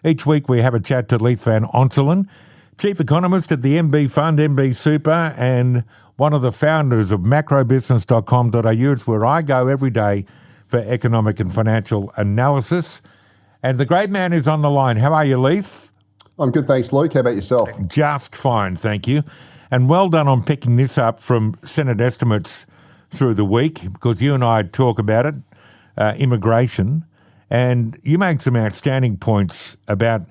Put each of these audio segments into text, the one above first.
Each week we have a chat to Leith Van Onselen, Chief Economist at the MB Fund, MB Super, and one of the founders of macrobusiness.com.au. It's where I go every day for economic and financial analysis. And the great man is on the line. How are you, Leith? I'm good, thanks, Luke. How about yourself? Just fine, thank you. And well done on picking this up from Senate estimates through the week, because you and I talk about it, immigration, and you make some outstanding points about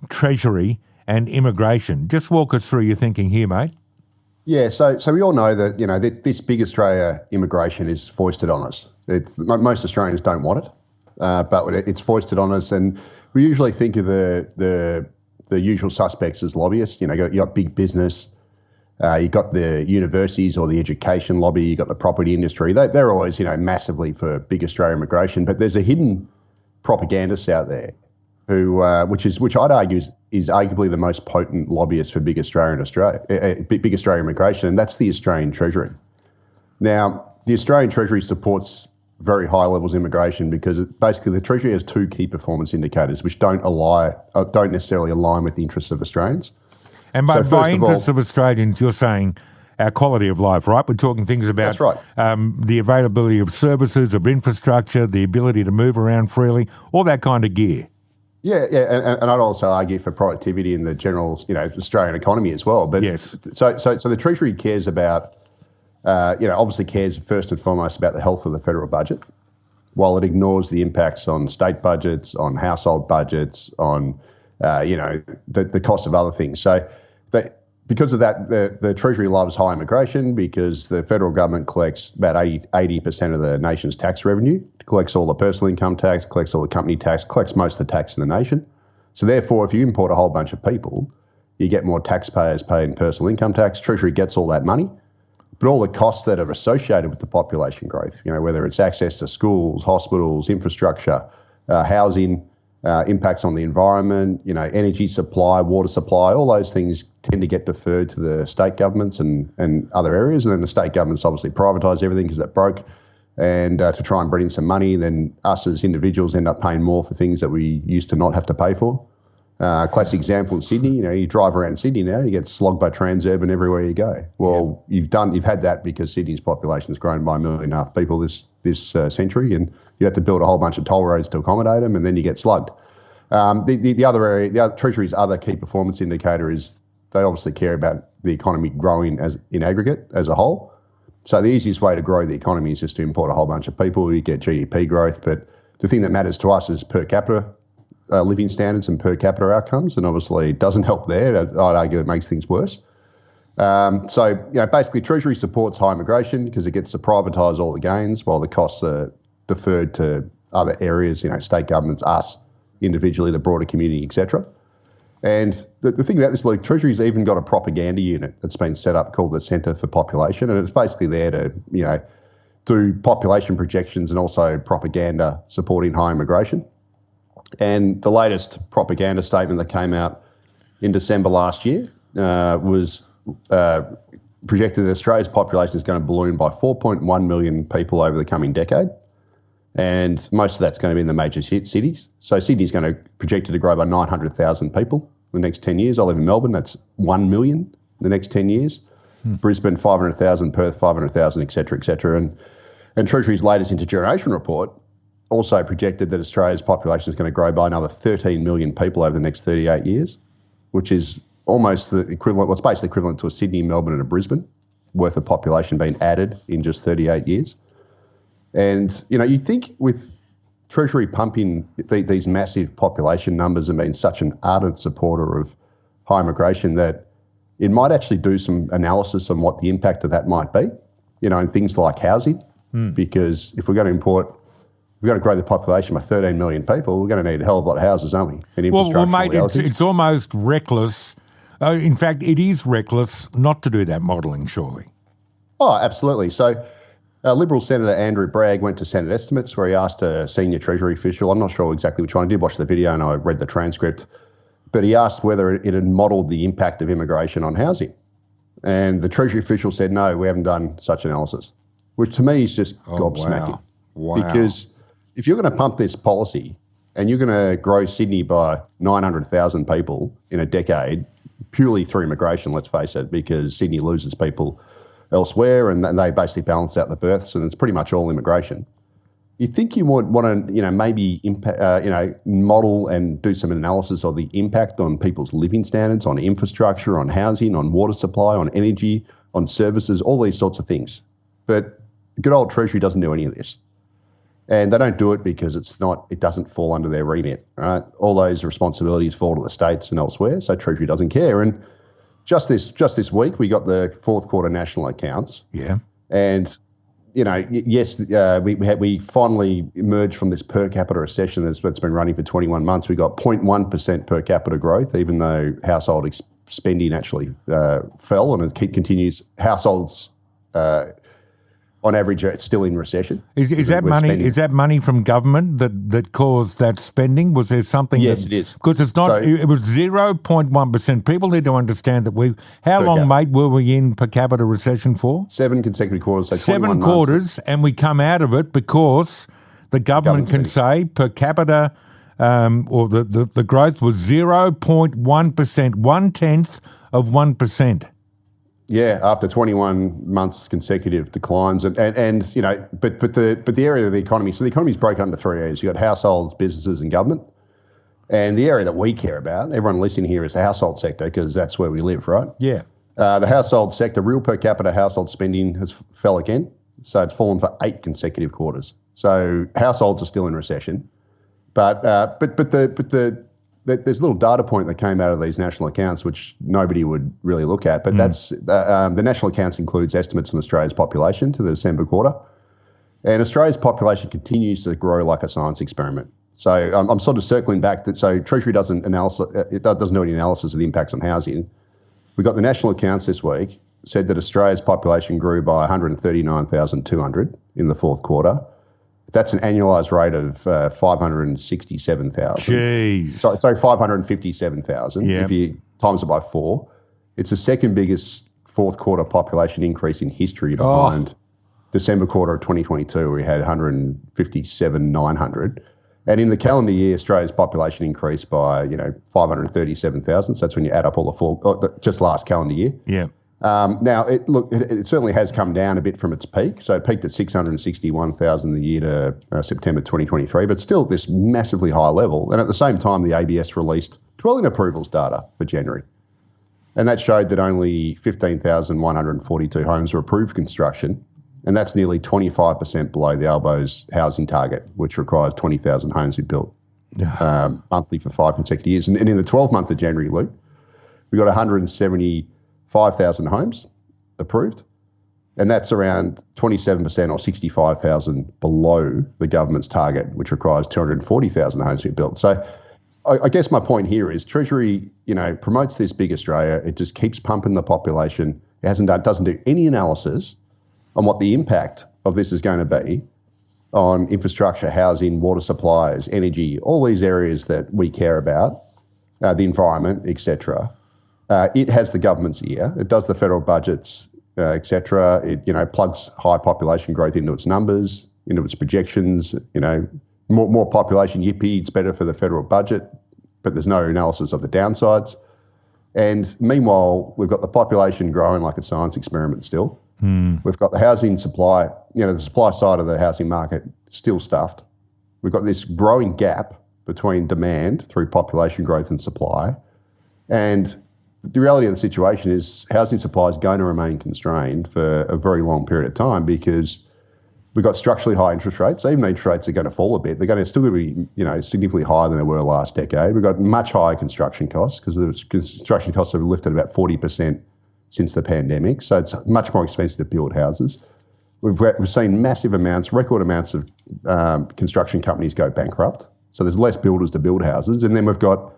Treasury and immigration. Just walk us through your thinking here, mate. Yeah, so we all know that, this big Australia immigration is foisted on us. Most Australians don't want it, but it's foisted on us, and we usually think of the usual suspects as lobbyists. You got big business, you got the universities or the education lobby, you got the property industry. They're always, massively for big Australia immigration, but there's a hidden propagandist out there who, which I'd argue is arguably the most potent lobbyist for big Australian immigration, and that's the Australian Treasury. Now, the Australian Treasury supports very high levels of immigration because basically the Treasury has two key performance indicators which don't necessarily align with the interests of Australians. And by interests of Australians, you're saying our quality of life, right? We're talking things about that's right. The availability of services, of infrastructure, the ability to move around freely, all that kind of gear. Yeah, and I'd also argue for productivity in the general, Australian economy as well. But yes, so the Treasury cares about, obviously cares first and foremost about the health of the federal budget, while it ignores the impacts on state budgets, on household budgets, on, the cost of other things. So because of that, the Treasury loves high immigration because the federal government collects about 80% of the nation's tax revenue, collects all the personal income tax, collects all the company tax, collects most of the tax in the nation. So therefore, if you import a whole bunch of people, you get more taxpayers paying personal income tax. Treasury gets all that money, but all the costs that are associated with the population growth, whether it's access to schools, hospitals, infrastructure, housing, impacts on the environment, energy supply, water supply, all those things tend to get deferred to the state governments and other areas. And then the state governments obviously privatise everything because that broke. And to try and bring in some money, then us as individuals end up paying more for things that we used to not have to pay for. Classic example in Sydney, you drive around Sydney now, you get slogged by Transurban everywhere you go. Well, you've had that because Sydney's population has grown by 1.5 million people this century, and you have to build a whole bunch of toll roads to accommodate them, and then you get slugged. The other Treasury's other key performance indicator is they obviously care about the economy growing in aggregate as a whole. So the easiest way to grow the economy is just to import a whole bunch of people. You get GDP growth, but the thing that matters to us is per capita living standards and per capita outcomes, and obviously it doesn't help there. I'd argue it makes things worse. Basically Treasury supports high immigration because it gets to privatise all the gains while the costs are deferred to other areas, state governments, us, individually, the broader community, etc. And the thing about this, Luke, Treasury's even got a propaganda unit that's been set up called the Centre for Population, and it's basically there to, do population projections and also propaganda supporting high immigration. And the latest propaganda statement that came out in December last year was projected that Australia's population is going to balloon by 4.1 million people over the coming decade. And most of that's going to be in the major cities. So Sydney's going to project it to grow by 900,000 people in the next 10 years. I live in Melbourne. That's 1 million in the next 10 years. Brisbane, 500,000, Perth, 500,000, et cetera, et cetera. And Treasury's latest intergeneration report also projected that Australia's population is going to grow by another 13 million people over the next 38 years, which is almost the equivalent, what's basically equivalent to a Sydney, Melbourne and a Brisbane worth of population being added in just 38 years. And, you think with Treasury pumping these massive population numbers and being such an ardent supporter of high immigration that it might actually do some analysis on what the impact of that might be, in things like housing. Because if we're going to grow the population by 13 million people, we're going to need a hell of a lot of houses, aren't we? And well, mate, it's almost reckless. In fact, it is reckless not to do that modelling, surely. Oh, absolutely. So Liberal Senator Andrew Bragg went to Senate estimates where he asked a senior Treasury official, I'm not sure exactly which one, I did watch the video and I read the transcript, but he asked whether it had modelled the impact of immigration on housing. And the Treasury official said, no, we haven't done such analysis, which to me is just gobsmacking. Wow. Because if you're going to pump this policy, and you're going to grow Sydney by 900,000 people in a decade purely through immigration, let's face it, because Sydney loses people elsewhere and they basically balance out the births, and it's pretty much all immigration. You think you would want to, maybe model and do some analysis of the impact on people's living standards, on infrastructure, on housing, on water supply, on energy, on services, all these sorts of things. But good old Treasury doesn't do any of this. And they don't do it because it doesn't fall under their remit, right? All those responsibilities fall to the states and elsewhere, so Treasury doesn't care. And just this week, we got the fourth quarter national accounts. Yeah. And yes, we finally emerged from this per capita recession that's been running for 21 months. We got 0.1% per capita growth, even though household spending actually fell, and it continues. Households, on average, it's still in recession. Is that money? Is that money from government that caused that spending? Was there something? Yes, it is. Because it's not. So, it was 0.1%. People need to understand that How long, mate, were we in per capita recession for? 7 consecutive quarters. So 7 quarters, and we come out of it because the government can say per capita, or the growth was 0.1%, 1/10 of 1%. Yeah, after 21 months consecutive declines, but the area of the economy. So the economy's broken up into 3 areas. You got households, businesses, and government. And the area that we care about, everyone listening here, is the household sector because that's where we live, right? Yeah. The household sector, real per capita household spending has fell again. So it's fallen for 8 consecutive quarters. So households are still in recession, but there's a little data point that came out of these national accounts which nobody would really look at, but that's the national accounts includes estimates on Australia's population to the December quarter, and Australia's population continues to grow like a science experiment. So I'm sort of circling back so Treasury doesn't do any analysis of the impacts on housing. We got the national accounts this week said that Australia's population grew by 139,200 in the fourth quarter. That's an annualised rate of 567,000. Jeez. So 557,000. Yeah. If you times it by 4, it's the second biggest fourth quarter population increase in history behind December quarter of 2022, where we had 157,900. And in the calendar year, Australia's population increased by 537,000. So that's when you add up all just last calendar year. Yeah. Now, it certainly has come down a bit from its peak. So it peaked at 661,000 the year to September 2023, but still this massively high level. And at the same time, the ABS released dwelling approvals data for January. And that showed that only 15,142 homes were approved for construction. And that's nearly 25% below the Albo's housing target, which requires 20,000 homes to be built monthly for 5 consecutive years. And in the 12th month of January, Luke, we got 175,000 homes approved, and that's around 27% or 65,000 below the government's target, which requires 240,000 homes to be built. So I guess my point here is Treasury, promotes this big Australia. It just keeps pumping the population. It doesn't do any analysis on what the impact of this is going to be on infrastructure, housing, water supplies, energy, all these areas that we care about, the environment, etc. It has the government's ear. It does the federal budgets, etc. It plugs high population growth into its numbers, into its projections. More population, yippee, it's better for the federal budget, but there's no analysis of the downsides. And meanwhile, we've got the population growing like a science experiment still. We've got the housing supply, the supply side of the housing market still stuffed. We've got this growing gap between demand through population growth and supply. And the reality of the situation is housing supply is going to remain constrained for a very long period of time because we've got structurally high interest rates. Even though interest rates are going to fall a bit, they're still going to be significantly higher than they were last decade. We've got much higher construction costs because the construction costs have lifted about 40% since the pandemic. So it's much more expensive to build houses. We've seen record amounts of construction companies go bankrupt. So there's less builders to build houses. And then we've got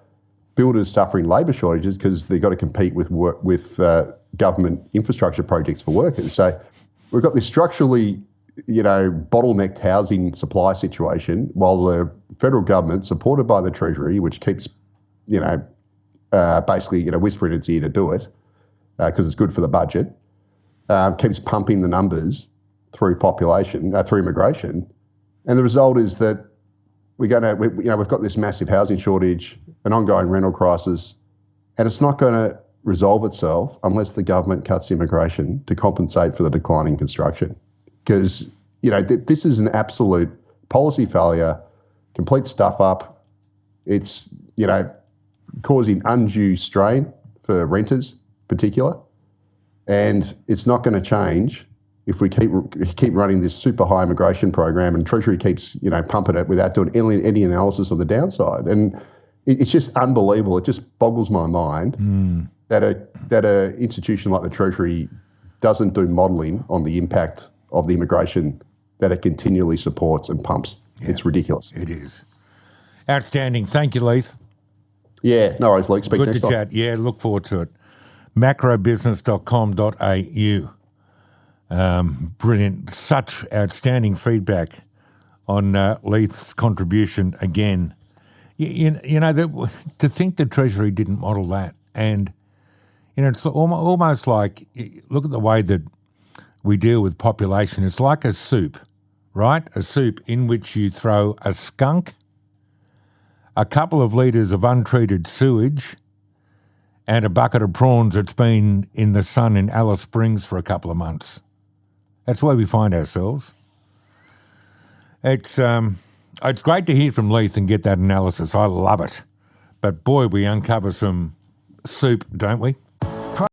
builders suffering labour shortages because they've got to compete with government infrastructure projects for workers. So we've got this structurally, bottlenecked housing supply situation while the federal government, supported by the Treasury, which keeps, basically, whispering its ear to do it because it's good for the budget, keeps pumping the numbers through immigration. And the result is that we've got this massive housing shortage, an ongoing rental crisis, and it's not going to resolve itself unless the government cuts immigration to compensate for the decline in construction. Because, this is an absolute policy failure, complete stuff up. It's, causing undue strain for renters in particular. And it's not going to change if we keep running this super high immigration program and Treasury keeps, pumping it without doing any analysis of the downside. And it's just unbelievable. It just boggles my mind that a institution like the Treasury doesn't do modelling on the impact of the immigration that it continually supports and pumps. Yeah, it's ridiculous. It is. Outstanding. Thank you, Leith. Yeah, no worries, Luke. Speak Good next to time. chat. Yeah, look forward to it. macrobusiness.com.au. Brilliant. Such outstanding feedback on Leith's contribution again. To think the Treasury didn't model that. And, it's almost like, look at the way that we deal with population. It's like a soup, right? A soup in which you throw a skunk, a couple of litres of untreated sewage, and a bucket of prawns that's been in the sun in Alice Springs for a couple of months. That's where we find ourselves. It's great to hear from Leith and get that analysis. I love it. But boy, we uncover some soup, don't we?